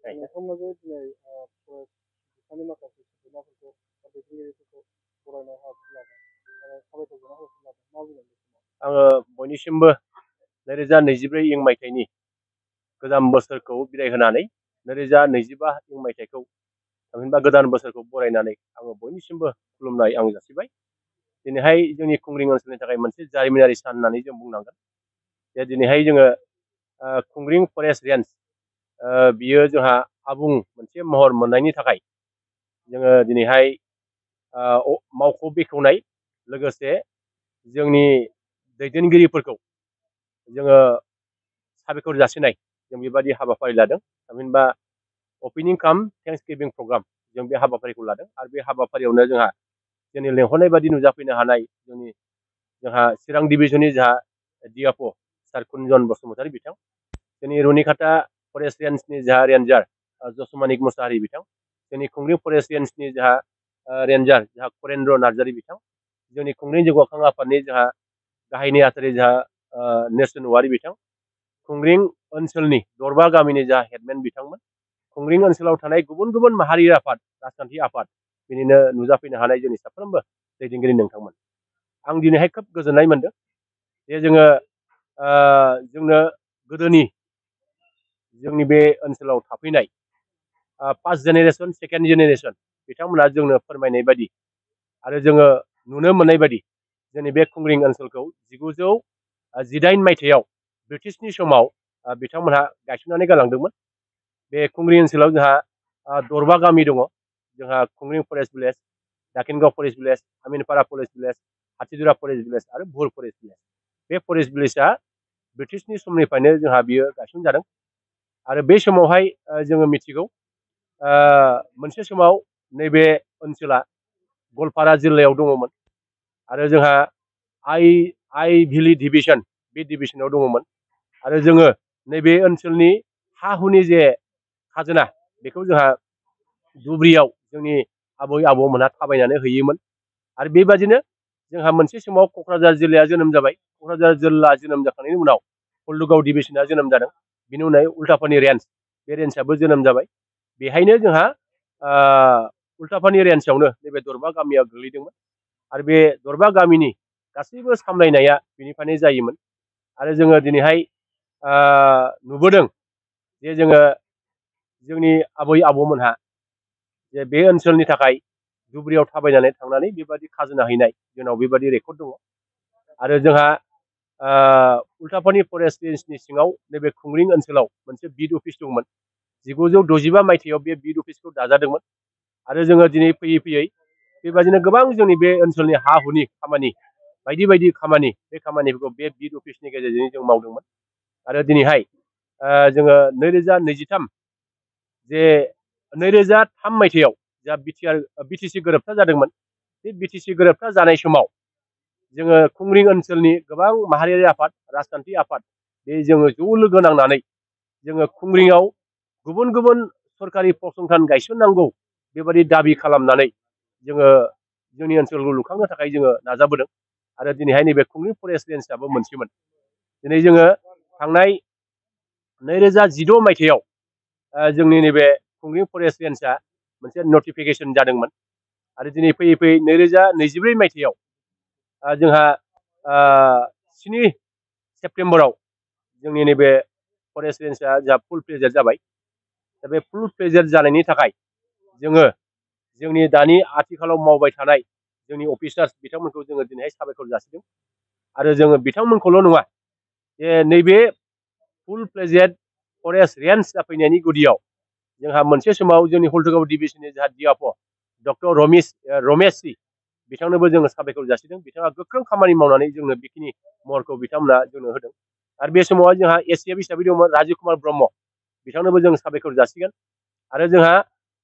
नोंथांमोनाबो दिनै बिफाननि माखासे सोद्रोमाफोरखौ बा दैदेनगिरिफोरखौ बरायनाय हाबाफारि लादों आरो साबायखर बावनाय हाबाफारि लादों मा बुंगोन बे समाव? आङो बयनिसिमबो 2024 इं मायथाइनि गोजाम बोसोरखौ बिदाय होनानै 2025 इं मायथाइखौ थामहिनबा गोदान बोसोरखौ बरायनानै आङो बयनिसिमबो खुलुमनाय आं जासिबाय। दिनैहाय जोंनि खुंग्रिं ओनसोलनि थाखाय मोनसे जारिमिनारि सान होननानै जों बुंनांगोन। जे दिनैहाय जोङो खुंग्रिं फरेस्ट रेन्ज बियो जोंहा आबुं मोनसे महर मोननायनि थाखाय जोङो दिनैहाय मावख' बेखेवनाय लोगोसे जोंनि दैदेनगिरिफोरखौ जोङो साबायखर जासिनाय जों बेबायदि हाबाफारि लादों। थामहिनबा अपेनिं काम थेंक्स गिभिं प्रग्राम जों बे हाबाफारिखौ लादों आरो बे हाबाफारियावनो जोंहा जोंनि लेंहरनाय बायदि नुजाफैनो हानाय जोंहा चिरां डिभिजननि जोंहा डिएफअ सार कुन्जन बसुमतारी बिथां, जोंनि रुनिकाटा फरेस्ट रेन्जनि जोंहा रेन्जार जसमानिक मुसाहारि बिथां, जोंनि खुंग्रिं फरेस्ट रेन्जनि जोंहा रेन्जार जोंहा करेन्द्र नार्जारी बिथां, जोंनि खुंग्रिं जौगाखां आफादनि जोंहा गाहाय नेहाथारि जोंहा नेरसोन औवारी बिथां, खुंग्रिं ओनसोलनि दरबा गामिनि जा हेडमेन बिथांमोन, खुंग्रिं ओनसोलाव थानाय गुबुन गुबुन माहारि आफाद राजखान्थि आफाद बिनिनो नुजाफैनो हानाय जोंनि साफ्रोमबो दैदेनगिरि नोंथांमोन। आं दिनैहाय खोब गोजोननाय मोनदों जे जोंनो गोदोनि जोंनि बे ओनसोलाव थाफैनाय फार्स्ट जेनेरेसन सेकेन्ड जेनेरेसन बिथांमोना जोंनो फोरमायनाय बायदि आरो जोङो नुनो मोननाय बायदि जोंनि बे खुंग्रिं ओनसोलखौ 1918 मायथाइयाव ब्रिटिशनि समाव बिथांमोनहा गायसननानै गालांदोंमोन। बे खुंग्रिं ओनसोलाव जोंहा दरबा गामि दङ। जोंहा Khungring forest village, Dakingaon forest village, Aminpara forest village, Hathidura forest village आरो भुर फरेस्ट भिलेज। बे फरेस्ट भिलेजआ ब्रिटिशनि समनिफ्रायनो जोंहा बियो गायसनजादों आरो बे समावहाय जोङो मिथिगौ मोनसे समाव नैबे ओनसोला गवालपारा जिल्लायाव दङमोन आरो जोंहा आइ भिलि डिभिजन बे डिभिजनाव दङमोन आरो जोङो नैबे ओनसोलनि हा हुनि जे खाजोना बेखौ जोंहा दुब्रियाव जोंनि आबै आबौमोनहा थाबायनानै हैयोमोन आरो बेबादिनो जोंहा मोनसे समाव क'क्राझार जिल्लाया जोनोम जाबाय। क'क्राझार जिल्ला जोनोम जाखांनायनि उनाव हल्टुगाव डिभिजना जोनोम जादों। बिनि उनाव उल्टापानि रेन्ज, बे रेन्जआबो जोनोम जाबाय। बेहायनो जोंहा उल्टापानि रेन्जआवनो नैबे दरबा गामिया गोग्लैदोंमोन आरो बे दरबा गामिनि गासैबो सामलायनाया बेनिफ्रायनो जायोमोन आरो जोङो दिनैहाय नुबोदों जे जोंनि आबै आबौमोनहा जे बे ओनसोलनि थाखाय दुब्रियाव थाबायनानै थांनानै बेबादि खाजोना हैनाय जोंनाव बेबादि रेकर्ड दङ आरो जोंहा उल्टापानि फरेस्ट रेन्जनि सिङाव नैबे खुंग्रिं ओनसोलाव मोनसे बिड अफिस दंमोन। 1965 मायथाइयाव बे बिड अफिसखौ दाजादोंमोन आरो जोङो दिनै फैयै फैयै बेबादिनो गोबां जोंनि बे ओनसोलनि हा हुनि खामानि बायदि बायदि खामानि बे खामानिफोरखौ बे बिड अफिसनि गेजेरजों जों मावदोंमोन आरो दिनैहाय जोङो 2023 जे 2003 मायथाइयाव जा बिटिसि गोरोबथा जादोंमोन। बे बिटिसि गोरोबथा जानाय समाव जोङो खुंग्रिं ओनसोलनि गोबां माहारियारि आफाद राजखान्थि आफाद बे जोङो ज' लोगो नांनानै जोङो खुंग्रिंआव गुबुन गुबुन सरकारि फसंथान गायसननांगौ बेबायदि दाबि खालामनानै जोङो जोंनि ओनसोलखौ लुखांनो थाखाय जोङो नाजाबोदों आरो दिनैहाय नैबे खुंग्रिं फरेस्ट रेन्जआबो मोनसेमोन। दिनै जोङो थांनाय 2016 मायथाइयाव जोंनि नैबे खुंग्रिं फरेस्ट रेन्जआ मोनसे नटिफिकेसन जादोंमोन आरो दिनै फैयै फैयै 2024 मायथाइयाव जोंहा 7 सेप्तेम्बराव जोंनि नैबे फरेस्ट रेन्जआ जोंहा फुल प्लेजेड जाबाय। दा बे फुल प्लेजेड जानायनि थाखाय जोङो जोंनि दानि आथिखालाव मावबाय थानाय जोंनि अफिसार्स बिथांमोनखौ जोङो दिनैहाय साबायखर जासिदों आरो जोङो बिथांमोनखौल' नङा जे नैबे फुल प्लेजेड फरेस्ट रेन्ज जाफैनायनि गुदियाव जोंहा मोनसे समाव जोंनि हल्टुगाव डिभिजननि जोंहा डिएफअ डक्टर रमेश बिथांनोबो जोङो साबायखर जासिदों। बिथाङा गोख्रों खामानि मावनानै जोंनो बेखिनि महरखौ बिथांमोना जोंनो होदों आरो बे समावहाय जोंहा एसटिएफ हिसाबै दंमोन राजिब कुमार ब्रह्म, बिथांनोबो जों साबायखर जासिगोन आरो जोंहा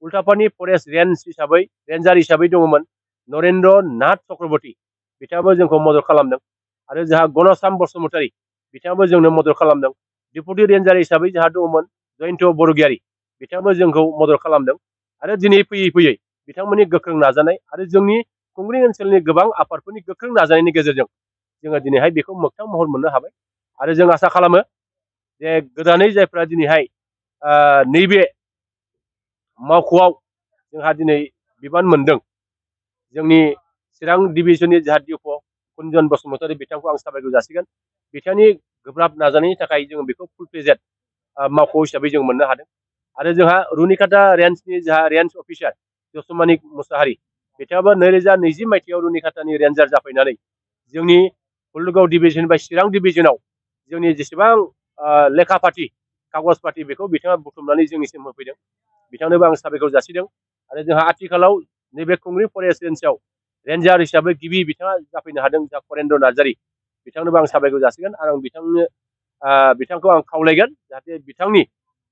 उल्टापानि फरेस्ट रेन्ज हिसाबै रेन्जार हिसाबै दङमोन नरेन्द्र नाथ चक्रबर्ती, बिथाङाबो जोंखौ मदद खालामदों आरो जोंहा गणसाम बसुमतारी बिथाङाबो जोंनो मदद खालामदों। डिपुटि रेन्जार हिसाबै जोंहा दङमोन जयन्त बरगयारी, बिथाङाबो जोंखौ मदद खालामदों आरो दिनै फैयै फैयै बिथांमोननि गोख्रों नाजानाय आरो जोंनि खुंग्रिं ओनसोलनि गोबां आफादफोरनि गोख्रों नाजानायनि गेजेरजों जोङो दिनैहाय बेखौ मोगथां महर मोननो हाबाय आरो जों आसा खालामो जे गोदानै जायफ्रा दिनैहाय नैबे मावख'आव जोंहा दिनै बिबान मोनदों जोंनि चिरां डिभिजननि जाहा डिअ' कुनजन बसुमतारी बिथांखौ आं साबायखर जासिगोन बिथांनि गोब्राब नाजानायनि थाखाय जों बेखौ फुल प्लेजेड मावख' हिसाबै जों मोननो हादों आरो जोंहा रुनिकाटा रेन्जनि जाहा रेन्ज अफिसार जसुमानि मुसाहारि बिथाङाबो 2020 मायथाइयाव रुनिकाटानि रेन्जार जाफैनानै जोंनि हुलगाव डिभिजन बा चिरां डिभिजनाव जोंनि जेसेबां लेखा पाति कागज पाति बेखौ बिथाङा बुथुमनानै जोंनिसिम होफैदों बिथांनोबो आं साबायखर जासिदों आरो जोंहा आथिखालाव नैबे खुंग्रि फरेस्ट रेन्जआव रेन्जार हिसाबै गिबि बिथाङा जाफैनो हादों जा करेन्द्र नार्जारि बिथांनोबो आं साबायखर जासिगोन आरो आं बिथांखौ आं खावलायगोन जाहाथे बिथांनि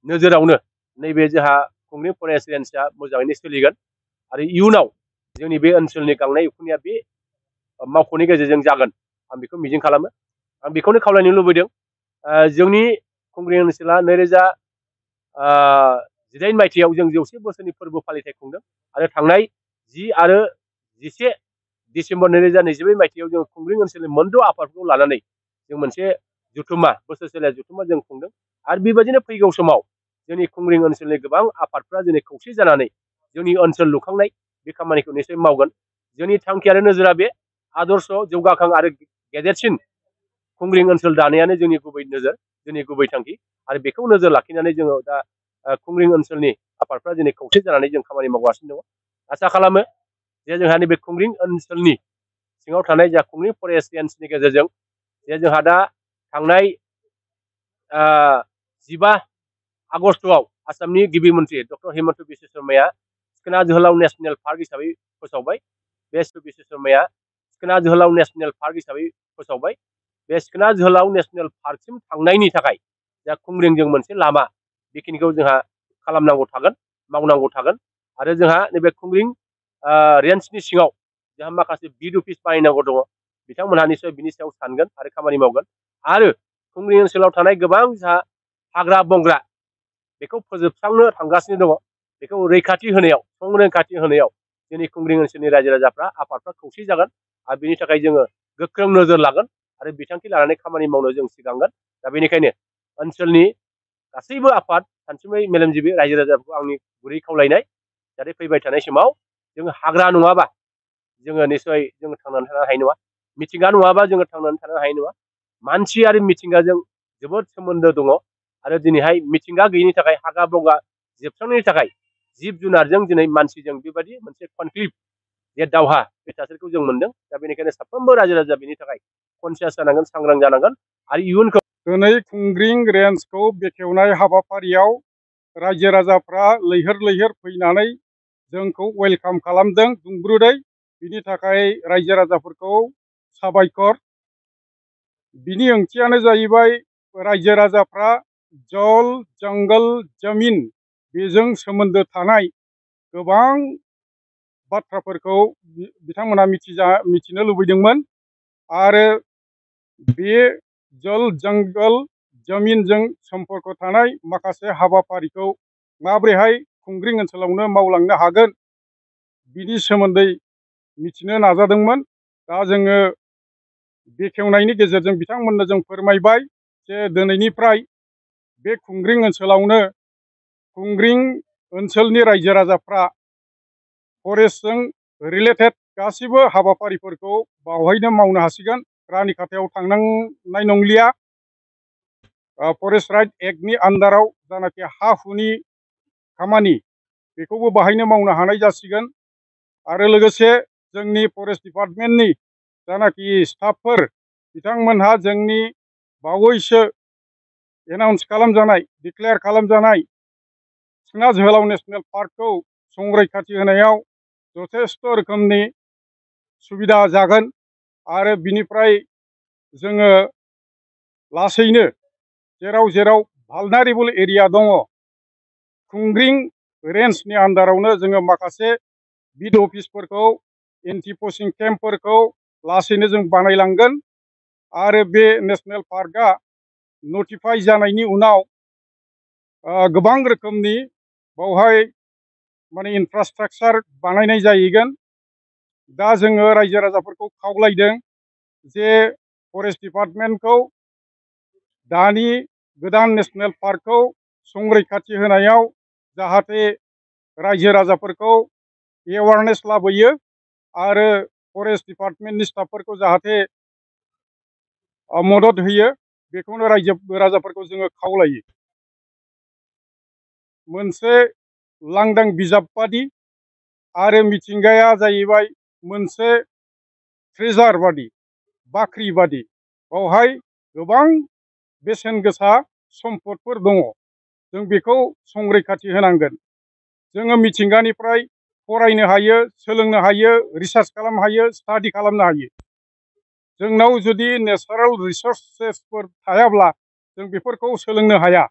नोजोरावनो नैबे जोंहा खुंग्रि फरेस्ट रेन्जआ मोजाङैनो सोलिगोन आरो इयुनाव जोंनि बे ओनसोलनि गांनाय उखैनाया बे मावख'नि गेजेरजों जागोन आं बेखौ मिजिं खालामो आं बेखौनो खावलायनो लुबैदों जोंनि खुंग्रि ओनसोला 2018 मायथाइयाव जों 100 बोसोरनि फोरबो फालिथाय खुंदों आरो थांनाय 10 आरो 11 डिसेम्बर 2022 मायथाइयाव जों खुंग्रि ओनसोलनि मोनद' आफादखौ लानानै जों मोनसे जुथुमा बोसोरसेला जुथुमा जों खुंदों आरो बेबायदिनो फैगौ समाव जोंनि खुंग्रि ओनसोलनि गोबां आफादफ्रा दिनै खौसे जानानै जोंनि ओनसोल लुखांनाय बे खामानिखौ निश्चय मावगोन जोंनि थांखि आरो नोजोरा बे आदर्श जौगाखां आरो गेदेरसिन खुंग्रि ओनसोल दानायानो जोंनि गुबै नोजोर जोंनि गुबै थांखि आरो बेखौ नोजोर लाखिनानै जोङो दा खुंग्रि ओनसोलनि आफादफ्रा दिनै खौसे जानानै जों खामानि मावगासिनो दङ आसा खालामो जे जोंहा नैबे खुंग्रि ओनसोलनि सिङाव थानाय जा खुंग्रि फरेस्ट रेन्जनि गेजेरजों जे जोंहा दा थांनाय 15 आगस्टआव आसामनि गिबि मन्थ्रि डक्टर हिमन्त बिश्व शर्माया सिखोना जोहोलाव नेशनेल पार्क हिसाबै फोसावबाय बे बिश्व शर्माया सिखोना जोहोलाव नेशनेल पार्क हिसाबै फोसावबाय बे सिखोना जोहोलाव नेशनेल पार्कसिम थांनायनि थाखाय जा खुंग्रिंजों मोनसे लामा बेखिनिखौ जोंहा खालामनांगौ थागोन मावनांगौ थागोन आरो जोंहा नैबे खुंग्रिं रेन्जनि सिङाव जोंहा माखासे बिड अफिस बानायनांगौ दङ बिथांमोनहा निश्चय बिनि सायाव सानगोन आरो खामानि मावगोन आरो खुंग्रि ओनसोलाव थानाय गोबां जोंहा हाग्रा बंग्रा बेखौ फोजोबस्रांनो थांगासिनो दङ बेखौ रैखाथि होनायाव संरैखाथि होनायाव जोंनि खुंग्रि ओनसोलनि रायजो राजाफ्रा आफादफ्रा खौसे जागोन आरो बेनि थाखाय जोङो गोख्रों नोजोर लागोन आरो बिथांखि लानानै खामानि मावनो जों सिगांगोन दा बेनिखायनो ओनसोलनि गासैबो आफाद सानसुमै मेलेमजिबि रायजो राजाफोरखौ आंनि गुरै खावलायनाय जाहाथे फैबाय थानाय समाव जों हाग्रा नङाबा जोङो निश्चय जों थांनानै थानो हानाय नङा मिथिंगा नङाबा जोङो थांनानै थानो हानाय नङा मानसि आरो मिथिंगाजों जोबोद सोमोन्दो दङ आरो दिनैहाय मिथिंगा गैयिनि थाखाय हाग्रा बंग्रा जोबस्रांनायनि थाखाय जिब जुनारजों दिनै मानसिजों बेबायदि मोनसे कनफ्लिक्ट जे दावहा बे थासारिखौ जों मोनदों दा बेनिखायनो साफ्रोमबो रायजो राजा बेनि थाखाय कनसियास जानांगोन सांग्रां जानांगोन आरो इयुनखौ दिनै खुंग्रिं रेन्जखौ बेखेवनाय हाबाफारियाव रायजो राजाफ्रा लैहोर लैहोर फैनानै जोंखौ वेलकाम खालामदों दुंब्रुदै बिनि थाखाय रायजो राजाफोरखौ साबायखर बिनि ओंथियानो जाहैबाय रायजो राजाफ्रा जल जंगल जमिन बेजों सोमोन्दो थानाय गोबां बाथ्राफोरखौ बिथांमोना मिथिनो लुबैदोंमोन आरो बे जल जंगल जमिनजों सम्पर्क थानाय माखासे हाबाफारिखौ माबोरैहाय खुंग्रिं ओनसोलावनो मावलांनो हागोन बिनि सोमोन्दै मिथिनो नाजादोंमोन दा जोङो बेखेवनायनि गेजेरजों बिथांमोननो जों फोरमायबाय जे दिनैनिफ्राय बे खुंग्रिं ओनसोलावनो खुंग्रिं ओनसोलनि रायजो राजाफ्रा फरेस्टजों रिलेटेड गासिबो हाबाफारिफोरखौ बावहायनो मावनो हासिगोन रानिखाथायाव थांनांनाय नंलिया फरेस्ट राइट एक्टनि आन्डाराव जानाखि हा हुनि खामानि बेखौबो बाहायनो मावनो हानाय जासिगोन आरो लोगोसे जोंनि फरेस्ट डिपार्टमेन्टनि जानाखि स्टाफफोर बिथांमोनहा जोंनि बावैसो एनाउन्स खालामजानाय डिक्लेयार खालामजानाय सिखोना जोहोलाव नेशनेल पार्कखौ संरैखाथि होनायाव जथेस्थ' रोखोमनि सुबिदा जागोन आरो बिनिफ्राय जोङो लासैनो जेराव जेराव भालनारेबल एरिया दङ खुंग्रिं रेन्जनि आन्डारावनो जोङो माखासे बिड अफिसफोरखौ एन्टि पचिं केम्पफोरखौ लासैनो जों बानायलांगोन आरो बे नेशनेल पार्कआ नटिफाइ जानायनि उनाव गोबां रोखोमनि बावहाय माने इनफ्रास्ट्राक्चार बानायनाय जाहैगोन दा जोङो रायजो राजाफोरखौ खावलायदों जे फरेस्ट डिपार्टमेन्टखौ दानि गोदान नेशनेल पार्कखौ संरैखाथि होनायाव जाहाथे रायजो राजाफोरखौ एवारनेस लाबोयो आरो फरेस्ट डिपार्टमेन्टनि स्टाफफोरखौ जाहाथे मदद होयो बेखौनो रायजो राजाफोरखौ जोङो खावलायो। मोनसे लांदां बिजाब बादि आरो मिथिंगाया जाहैबाय मोनसे ट्रेजार बादि बाख्रि बादि बावहाय गोबां बेसेन गोसा सम्पदफोर दङ। जों बेखौ संरैखाथि होनांगोन। जोङो मिथिंगानिफ्राय फरायनो हायो, सोलोंनो हायो, रिसार्च खालामनो हायो, स्टाडि खालामनो हायो। जोंनाव जुदि नेचारेल रिसोर्सेसफोर थायाब्ला जों बेफोरखौ सोलोंनो हाया।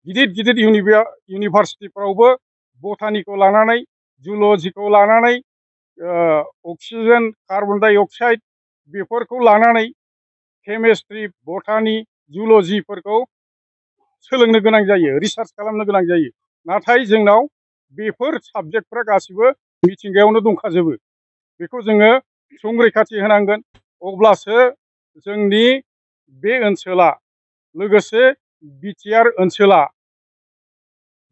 गिदिर गिदिर इउनिभारसिटिफ्रावबो बटानिखौ लानानै, जुल'जिखौ लानानै, अक्सिजेन, कार्बन डाइ अक्साइड बेफोरखौ लानानै केमेस्ट्रि, बटानि, जुल'जिफोरखौ सोलोंनो गोनां जायो, रिसार्च खालामनो गोनां जायो। नाथाय जोंनाव बेफोर साबजेक्टफ्रा गासिबो मिथिंगायावनो दंखाजोबो। बेखौ जोङो संरैखाथि होनांगोन। अब्लासो जोंनि बे ओनसोला लोगोसे बिटिआर ओनसोला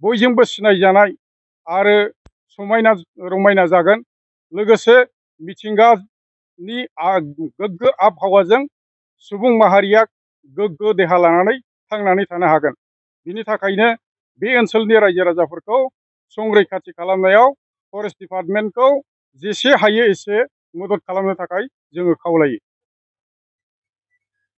बयजोंबो सिनायजानाय आरो समायना रमायना जागोन। लोगोसे मिथिंगानि गोग्गो आबहावाजों सुबुं माहारिया गोग्गो देहा लानानै थांनानै थानो हागोन। बिनि थाखायनो बे ओनसोलनि रायजो राजाफोरखौ संरैखाथि खालामनायाव फरेस्ट डिपार्टमेन्टखौ जेसे हायो एसे मदद खालामनो थाखाय जोङो खावलायो।